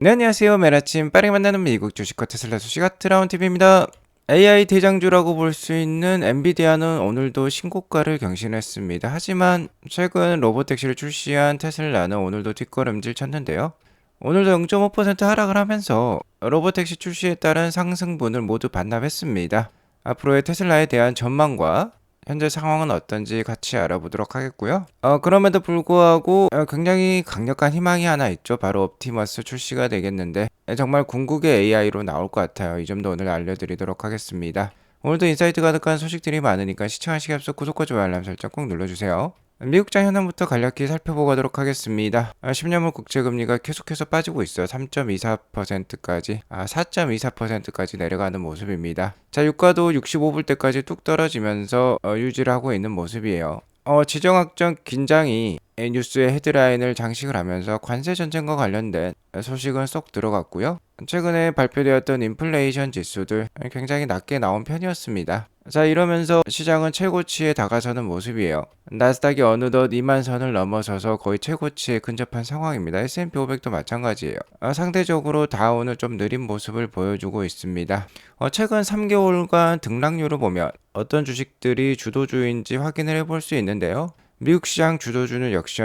네, 안녕하세요. 매일 아침 빠르게 만나는 미국 주식과 테슬라 소식 아트라운 TV입니다. AI 대장주라고 볼 수 있는 엔비디아는 오늘도 신고가를 경신했습니다. 하지만 최근 로보택시를 출시한 테슬라는 오늘도 뒷걸음질 쳤는데요. 오늘도 0.5% 하락을 하면서 로보택시 출시에 따른 상승분을 모두 반납했습니다. 앞으로의 테슬라에 대한 전망과 현재 상황은 어떤지 같이 알아보도록 하겠고요. 그럼에도 불구하고 굉장히 강력한 희망이 하나 있죠. 바로 옵티머스 출시가 되겠는데 정말 궁극의 AI로 나올 것 같아요. 이 점도 오늘 알려드리도록 하겠습니다. 오늘도 인사이트 가득한 소식들이 많으니까 시청하시기 앞서 구독과 좋아요 알람 설정 꼭 눌러주세요. 미국장 현황부터 간략히 살펴보도록 하겠습니다. 10년물 국채금리가 계속해서 빠지고 있어요. 3.24%까지 4.24%까지 내려가는 모습입니다. 자, 유가도 65불대까지 뚝 떨어지면서 유지를 하고 있는 모습이에요. 지정학적 긴장이 뉴스의 헤드라인을 장식을 하면서 관세 전쟁과 관련된 소식은 쏙 들어갔고요. 최근에 발표되었던 인플레이션 지수들 굉장히 낮게 나온 편이었습니다. 자, 이러면서 시장은 최고치에 다가서는 모습이에요. 나스닥이 어느덧 2만 선을 넘어서서 거의 최고치에 근접한 상황입니다. S&P 500도 마찬가지예요. 상대적으로 다우는 좀 느린 모습을 보여주고 있습니다. 최근 3개월간 등락률을 보면 어떤 주식들이 주도주인지 확인을 해볼 수 있는데요. 미국 시장 주도주는 역시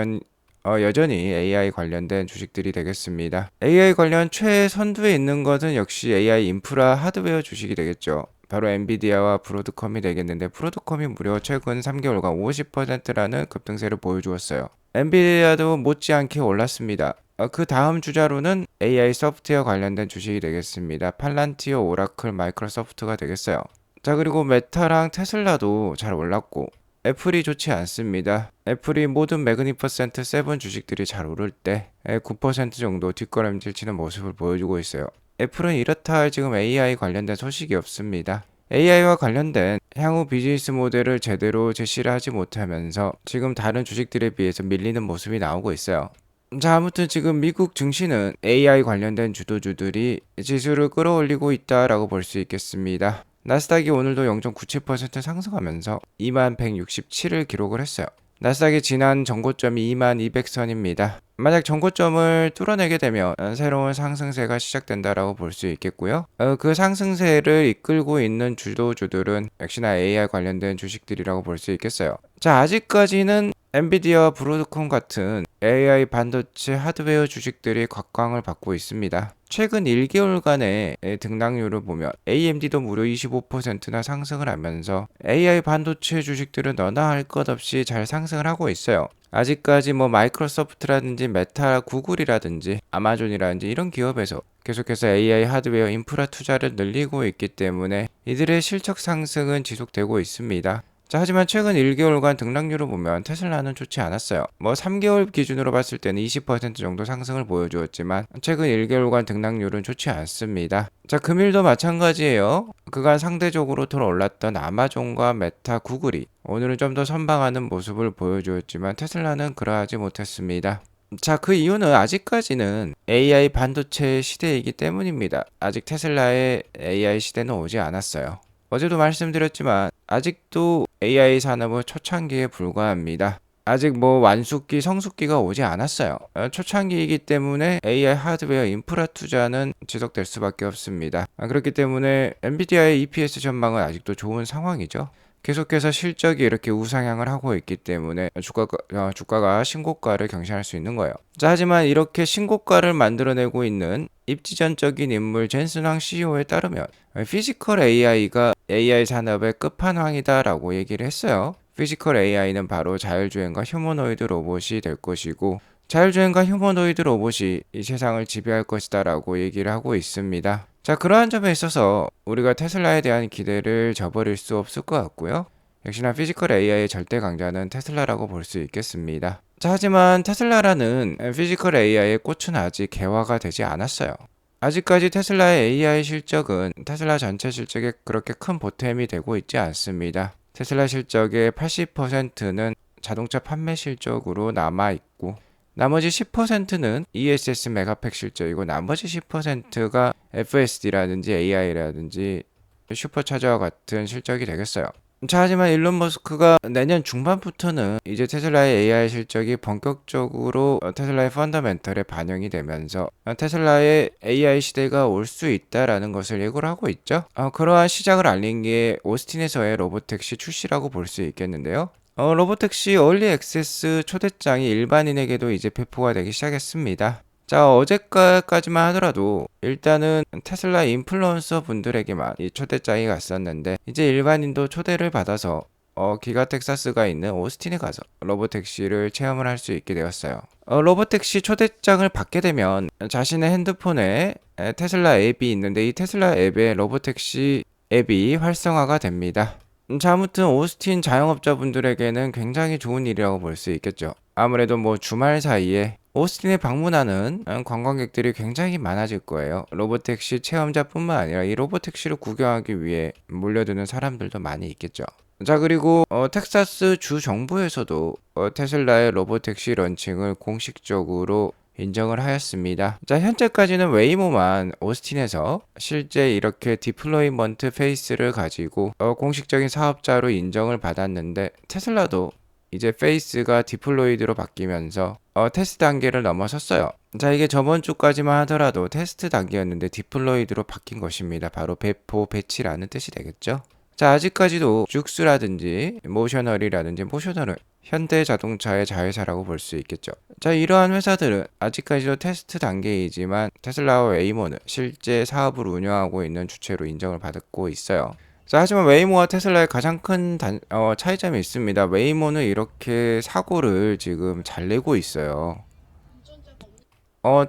여전히 AI 관련된 주식들이 되겠습니다. AI 관련 최선두에 있는 것은 역시 AI 인프라 하드웨어 주식이 되겠죠. 바로 엔비디아와 브로드컴이 되겠는데 브로드컴이 무려 최근 3개월간 50%라는 급등세를 보여주었어요. 엔비디아도 못지않게 올랐습니다. 그 다음 주자로는 AI 소프트웨어 관련된 주식이 되겠습니다. 팔란티어, 오라클, 마이크로소프트가 되겠어요. 자, 그리고 메타랑 테슬라도 잘 올랐고 애플이 좋지 않습니다. 애플이 모든 매그니퍼센트 7 주식들이 잘 오를 때 9% 정도 뒷걸음질 치는 모습을 보여주고 있어요. 애플은 이렇다 할 지금 AI 관련된 소식이 없습니다. AI와 관련된 향후 비즈니스 모델을 제대로 제시를 하지 못하면서 지금 다른 주식들에 비해서 밀리는 모습이 나오고 있어요. 자, 아무튼 지금 미국 증시는 AI 관련된 주도주들이 지수를 끌어올리고 있다라고 볼 수 있겠습니다. 나스닥이 오늘도 0.97% 상승하면서 2167을 기록을 했어요. 나스닥의 지난 전고점이 2200선입니다. 만약 전고점을 뚫어내게 되면 새로운 상승세가 시작된다라고 볼 수 있겠고요. 그 상승세를 이끌고 있는 주도주들은 역시나 AI 관련된 주식들이라고 볼 수 있겠어요. 자, 아직까지는 엔비디아와 브로드컴 같은 AI 반도체 하드웨어 주식들이 각광을 받고 있습니다. 최근 1개월간의 등락률을 보면 AMD도 무려 25%나 상승을 하면서 AI 반도체 주식들은 너나 할 것 없이 잘 상승을 하고 있어요. 아직까지 마이크로소프트라든지 메타, 구글이라든지 아마존이라든지 이런 기업에서 계속해서 AI 하드웨어 인프라 투자를 늘리고 있기 때문에 이들의 실적 상승은 지속되고 있습니다. 자, 하지만 최근 1개월간 등락률을 보면 테슬라는 좋지 않았어요. 3개월 기준으로 봤을 때는 20% 정도 상승을 보여주었지만 최근 1개월간 등락률은 좋지 않습니다. 자, 금일도 마찬가지예요. 그간 상대적으로 더 올랐던 아마존과 메타, 구글이 오늘은 좀 더 선방하는 모습을 보여주었지만 테슬라는 그러하지 못했습니다. 자, 그 이유는 아직까지는 AI 반도체 시대이기 때문입니다. 아직 테슬라의 AI 시대는 오지 않았어요. 어제도 말씀드렸지만 아직도 AI 산업은 초창기에 불과합니다. 아직 완숙기, 성숙기가 오지 않았어요. 초창기이기 때문에 AI 하드웨어 인프라 투자는 지속될 수밖에 없습니다. 그렇기 때문에 엔비디아의 EPS 전망은 아직도 좋은 상황이죠. 계속해서 실적이 이렇게 우상향을 하고 있기 때문에 주가가 신고가를 경신할 수 있는 거예요. 자, 하지만 이렇게 신고가를 만들어내고 있는 입지전적인 인물 젠슨 황 CEO에 따르면 피지컬 AI가 AI 산업의 끝판왕이다라고 얘기를 했어요. 피지컬 AI는 바로 자율주행과 휴머노이드 로봇이 될 것이고 자율주행과 휴머노이드 로봇이 이 세상을 지배할 것이다라고 얘기를 하고 있습니다. 자, 그러한 점에 있어서 우리가 테슬라에 대한 기대를 저버릴 수 없을 것 같고요. 역시나 피지컬 AI의 절대 강자는 테슬라라고 볼 수 있겠습니다. 자, 하지만 테슬라라는 피지컬 AI의 꽃은 아직 개화가 되지 않았어요. 아직까지 테슬라의 AI 실적은 테슬라 전체 실적에 그렇게 큰 보탬이 되고 있지 않습니다. 테슬라 실적의 80%는 자동차 판매 실적으로 남아있고 나머지 10%는 ESS 메가팩 실적이고 나머지 10%가 FSD라든지 AI라든지 슈퍼차저와 같은 실적이 되겠어요. 자, 하지만 일론 머스크가 내년 중반부터는 이제 테슬라의 AI 실적이 본격적으로 테슬라의 펀더멘털에 반영이 되면서 테슬라의 AI 시대가 올 수 있다라는 것을 예고를 하고 있죠. 그러한 시작을 알린 게 오스틴에서의 로보택시 출시라고 볼 수 있겠는데요. 로보택시 얼리 액세스 초대장이 일반인에게도 이제 배포가 되기 시작했습니다. 자, 어제까지만 하더라도 일단은 테슬라 인플루언서 분들에게만 이 초대장이 갔었는데 이제 일반인도 초대를 받아서 기가 텍사스가 있는 오스틴에 가서 로보택시를 체험을 할 수 있게 되었어요. 로보택시 초대장을 받게 되면 자신의 핸드폰에 테슬라 앱이 있는데 이 테슬라 앱에 로보택시 앱이 활성화가 됩니다. 자, 아무튼 오스틴 자영업자분들에게는 굉장히 좋은 일이라고 볼 수 있겠죠. 아무래도 뭐 주말 사이에 오스틴에 방문하는 관광객들이 굉장히 많아질 거예요. 로보택시 체험자뿐만 아니라 이 로보택시를 구경하기 위해 몰려드는 사람들도 많이 있겠죠. 자, 그리고 텍사스 주 정부에서도 테슬라의 로보택시 런칭을 공식적으로 인정을 하였습니다. 자, 현재까지는 웨이모만 오스틴에서 실제 이렇게 디플로이먼트 페이스를 가지고 공식적인 사업자로 인정을 받았는데 테슬라도 이제 페이스가 디플로이드로 바뀌면서 테스트 단계를 넘어섰어요. 자, 이게 저번 주까지만 하더라도 테스트 단계였는데 디플로이드로 바뀐 것입니다. 바로 배포, 배치라는 뜻이 되겠죠. 자, 아직까지도 죽스라든지 모셔널 현대자동차의 자회사라고 볼 수 있겠죠. 자, 이러한 회사들은 아직까지도 테스트 단계이지만 테슬라와 웨이모는 실제 사업을 운영하고 있는 주체로 인정을 받고 있어요. 자, 하지만 웨이모와 테슬라의 가장 큰 차이점이 있습니다. 웨이모는 이렇게 사고를 지금 잘 내고 있어요.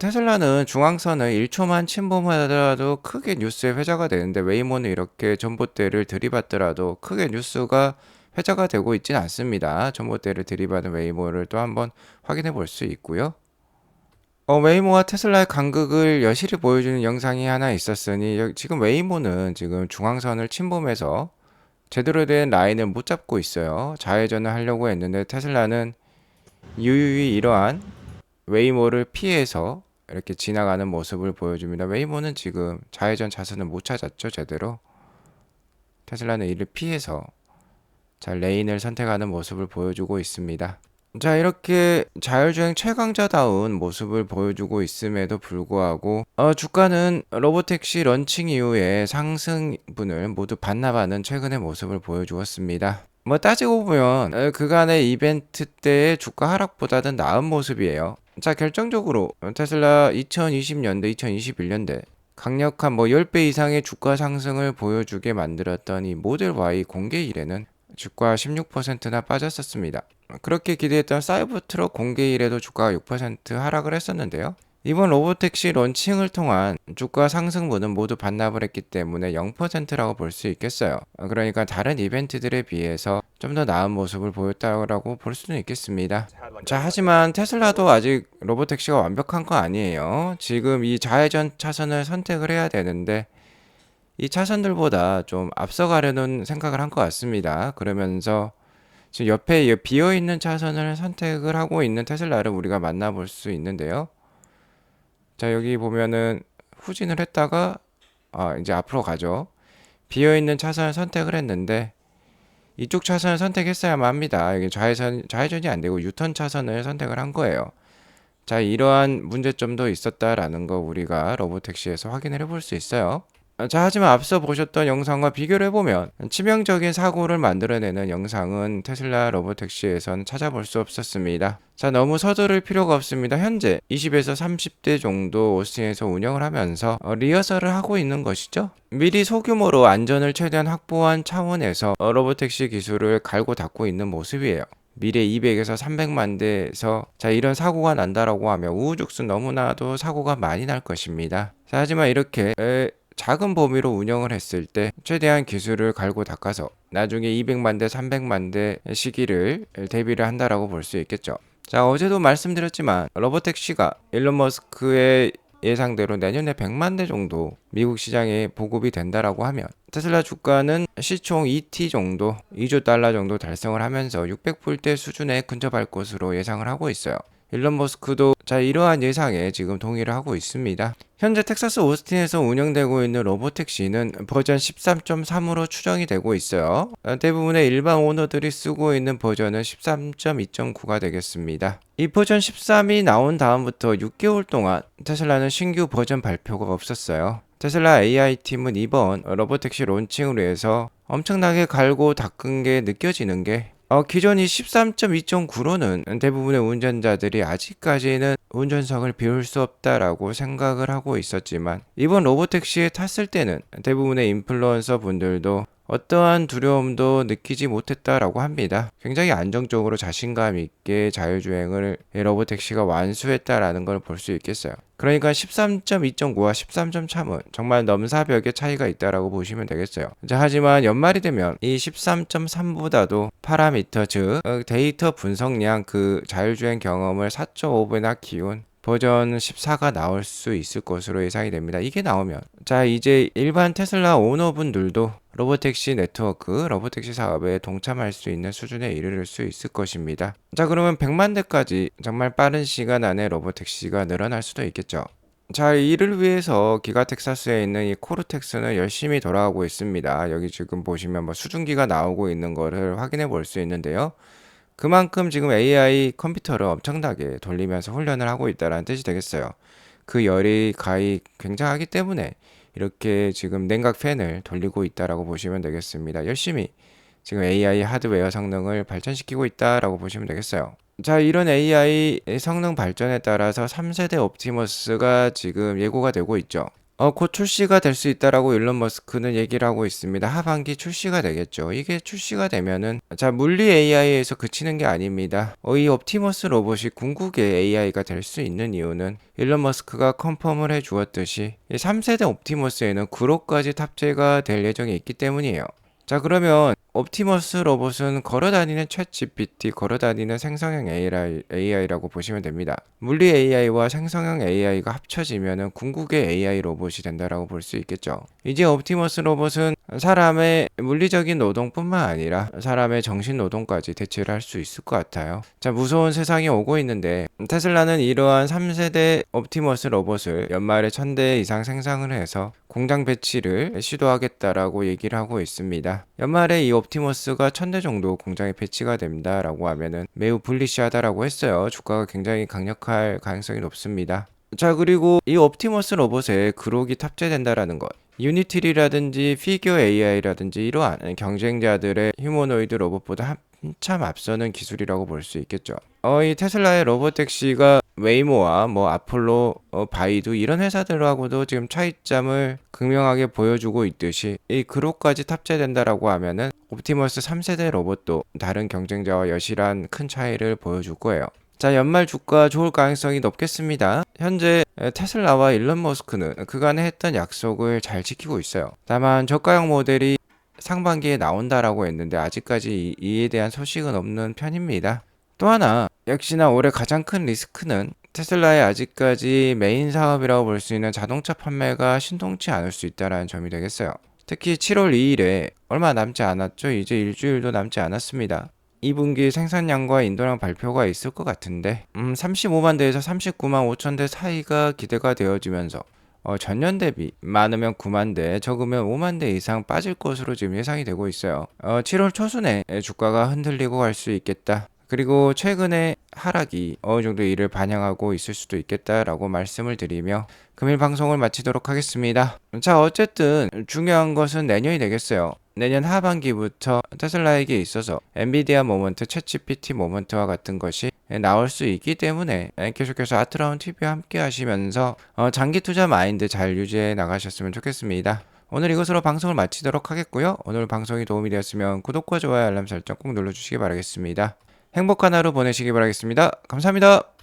테슬라는 중앙선을 1초만 침범하더라도 크게 뉴스에 회자가 되는데 웨이모는 이렇게 전봇대를 들이받더라도 크게 뉴스가 회자가 되고 있진 않습니다. 전봇대를 들이받은 웨이모를 또 한번 확인해 볼 수 있고요. 웨이모와 테슬라의 간극을 여실히 보여주는 영상이 하나 있었으니 지금 웨이모는 지금 중앙선을 침범해서 제대로 된 라인을 못 잡고 있어요. 좌회전을 하려고 했는데 테슬라는 유유히 이러한 웨이모를 피해서 이렇게 지나가는 모습을 보여줍니다. 웨이모는 지금 좌회전 차선을 못 찾았죠, 제대로. 테슬라는 이를 피해서 잘 레인을 선택하는 모습을 보여주고 있습니다. 자, 이렇게 자율주행 최강자다운 모습을 보여주고 있음에도 불구하고 주가는 로보택시 런칭 이후에 상승분을 모두 반납하는 최근의 모습을 보여주었습니다. 뭐 따지고 보면 그간의 이벤트 때의 주가 하락보다는 나은 모습이에요. 자, 결정적으로 테슬라 2020년대, 2021년대 강력한 10배 이상의 주가 상승을 보여주게 만들었던 이 모델 Y 공개 이래는 주가 16%나 빠졌었습니다. 그렇게 기대했던 사이버트럭 공개일에도 주가가 6% 하락을 했었는데요. 이번 로보택시 런칭을 통한 주가 상승분은 모두 반납을 했기 때문에 0%라고 볼 수 있겠어요. 그러니까 다른 이벤트들에 비해서 좀 더 나은 모습을 보였다고 볼 수는 있겠습니다. 자, 하지만 테슬라도 아직 로보택시가 완벽한 거 아니에요. 지금 이 좌회전 차선을 선택을 해야 되는데 이 차선들보다 좀 앞서가려는 생각을 한 것 같습니다. 그러면서 지금 옆에 비어있는 차선을 선택을 하고 있는 테슬라를 우리가 만나볼 수 있는데요. 자, 여기 보면은 후진을 했다가 이제 앞으로 가죠. 비어있는 차선을 선택을 했는데 이쪽 차선을 선택했어야만 합니다. 여기 좌회전이 안 되고 유턴 차선을 선택을 한 거예요. 자, 이러한 문제점도 있었다라는 거 우리가 로보택시에서 확인을 해볼 수 있어요. 자, 하지만 앞서 보셨던 영상과 비교를 해보면 치명적인 사고를 만들어내는 영상은 테슬라 로보택시에선 찾아볼 수 없었습니다. 자, 너무 서두를 필요가 없습니다. 현재 20에서 30대 정도 오스틴에서 운영을 하면서 리허설을 하고 있는 것이죠. 미리 소규모로 안전을 최대한 확보한 차원에서 로보택시 기술을 갈고 닦고 있는 모습이에요. 미래 200에서 300만 대에서 자, 이런 사고가 난다라고 하면 우후죽순 너무나도 사고가 많이 날 것입니다. 자, 하지만 이렇게 작은 범위로 운영을 했을 때 최대한 기술을 갈고 닦아서 나중에 200만 대, 300만 대 시기를 대비를 한다라고 볼 수 있겠죠. 자, 어제도 말씀드렸지만 로보택시가 일론 머스크의 예상대로 내년에 100만 대 정도 미국 시장에 보급이 된다라고 하면 테슬라 주가는 시총 ET 정도, 2조 달러 정도 달성을 하면서 600불대 수준에 근접할 것으로 예상을 하고 있어요. 일론 머스크도 자 이러한 예상에 지금 동의를 하고 있습니다. 현재 텍사스 오스틴에서 운영되고 있는 로보택시는 버전 13.3으로 추정이 되고 있어요. 대부분의 일반 오너들이 쓰고 있는 버전은 13.2.9가 되겠습니다. 이 버전 13이 나온 다음부터 6개월 동안 테슬라는 신규 버전 발표가 없었어요. 테슬라 AI팀은 이번 로보택시 론칭으로 해서 엄청나게 갈고 닦은 게 느껴지는 게 기존 이 13.2.9로는 대부분의 운전자들이 아직까지는 운전석을 비울 수 없다라고 생각을 하고 있었지만 이번 로보택시에 탔을 때는 대부분의 인플루언서 분들도 어떠한 두려움도 느끼지 못했다라고 합니다. 굉장히 안정적으로 자신감 있게 자율주행을 로보택시가 완수했다라는 걸 볼 수 있겠어요. 그러니까 13.2.9와 13.3은 정말 넘사벽의 차이가 있다라고 보시면 되겠어요. 자, 하지만 연말이 되면 이 13.3보다도 파라미터 즉 데이터 분석량 그 자율주행 경험을 4.5배나 키운 버전 14가 나올 수 있을 것으로 예상이 됩니다. 이게 나오면 자 이제 일반 테슬라 오너분들도 로보택시 네트워크, 로보택시 사업에 동참할 수 있는 수준에 이르를 수 있을 것입니다. 자 그러면 100만 대까지 정말 빠른 시간 안에 로보택시가 늘어날 수도 있겠죠. 자 이를 위해서 기가 텍사스에 있는 이 코르텍스는 열심히 돌아가고 있습니다. 여기 지금 보시면 뭐 수증기가 나오고 있는 거를 확인해 볼 수 있는데요. 그만큼 지금 AI 컴퓨터를 엄청나게 돌리면서 훈련을 하고 있다는 뜻이 되겠어요. 그 열이 가히 굉장하기 때문에 이렇게 지금 냉각 팬을 돌리고 있다라고 보시면 되겠습니다. 열심히 지금 AI 하드웨어 성능을 발전시키고 있다라고 보시면 되겠어요. 자, 이런 AI 성능 발전에 따라서 3세대 옵티머스가 지금 예고가 되고 있죠. 곧 출시가 될 수 있다라고 일론 머스크는 얘기를 하고 있습니다. 하반기 출시가 되겠죠. 이게 출시가 되면은 자 물리 AI에서 그치는 게 아닙니다. 이 옵티머스 로봇이 궁극의 AI가 될 수 있는 이유는 일론 머스크가 컨펌을 해 주었듯이 3세대 옵티머스에는 그로까지 탑재가 될 예정이 있기 때문이에요. 자 그러면 옵티머스 로봇은 걸어다니는 챗 GPT, 걸어다니는 생성형 AI라고 보시면 됩니다. 물리 AI와 생성형 AI가 합쳐지면 궁극의 AI 로봇이 된다라고 볼 수 있겠죠. 이제 옵티머스 로봇은 사람의 물리적인 노동뿐만 아니라 사람의 정신 노동까지 대체를 할 수 있을 것 같아요. 자 무서운 세상이 오고 있는데 테슬라는 이러한 3세대 옵티머스 로봇을 연말에 1000대 이상 생산을 해서 공장 배치를 시도하겠다라고 얘기를 하고 있습니다. 연말에 이 옵티머스가 1000대 정도 공장에 배치가 된다라고 하면은 매우 불리시하다라고 했어요. 주가가 굉장히 강력할 가능성이 높습니다. 자 그리고 이 옵티머스 로봇에 그록이 탑재된다라는 것 유니티리라든지 피규어 AI라든지 이러한 경쟁자들의 휴머노이드 로봇보다 한참 앞서는 기술이라고 볼 수 있겠죠. 이 테슬라의 로보택시가 웨이모와 뭐 아폴로, 바이두 이런 회사들하고도 지금 차이점을 극명하게 보여주고 있듯이 이 그룹까지 탑재된다라고 하면은 옵티머스 3세대 로봇도 다른 경쟁자와 여실한 큰 차이를 보여줄 거예요. 자 연말 주가 좋을 가능성이 높겠습니다. 현재 테슬라와 일론 머스크는 그간에 했던 약속을 잘 지키고 있어요. 다만 저가형 모델이 상반기에 나온다라고 했는데 아직까지 이에 대한 소식은 없는 편입니다. 또 하나 역시나 올해 가장 큰 리스크는 테슬라의 아직까지 메인 사업이라고 볼 수 있는 자동차 판매가 신통치 않을 수 있다는 점이 되겠어요. 특히 7월 2일에 얼마 남지 않았죠. 이제 일주일도 남지 않았습니다. 2분기 생산량과 인도량 발표가 있을 것 같은데 35만 대에서 39만 5천 대 사이가 기대가 되어지면서 전년 대비 많으면 9만 대, 적으면 5만 대 이상 빠질 것으로 지금 예상이 되고 있어요. 7월 초순에 주가가 흔들리고 갈 수 있겠다. 그리고 최근에 하락이 어느 정도 이를 반영하고 있을 수도 있겠다라고 말씀을 드리며 금일 방송을 마치도록 하겠습니다. 자, 어쨌든 중요한 것은 내년이 되겠어요. 내년 하반기부터 테슬라에게 있어서 엔비디아 모먼트, 챗GPT 모먼트와 같은 것이 나올 수 있기 때문에 계속해서 아트라운 TV와 함께 하시면서 장기 투자 마인드 잘 유지해 나가셨으면 좋겠습니다. 오늘 이것으로 방송을 마치도록 하겠고요. 오늘 방송이 도움이 되었으면 구독과 좋아요, 알람 설정 꼭 눌러주시기 바라겠습니다. 행복한 하루 보내시기 바라겠습니다. 감사합니다.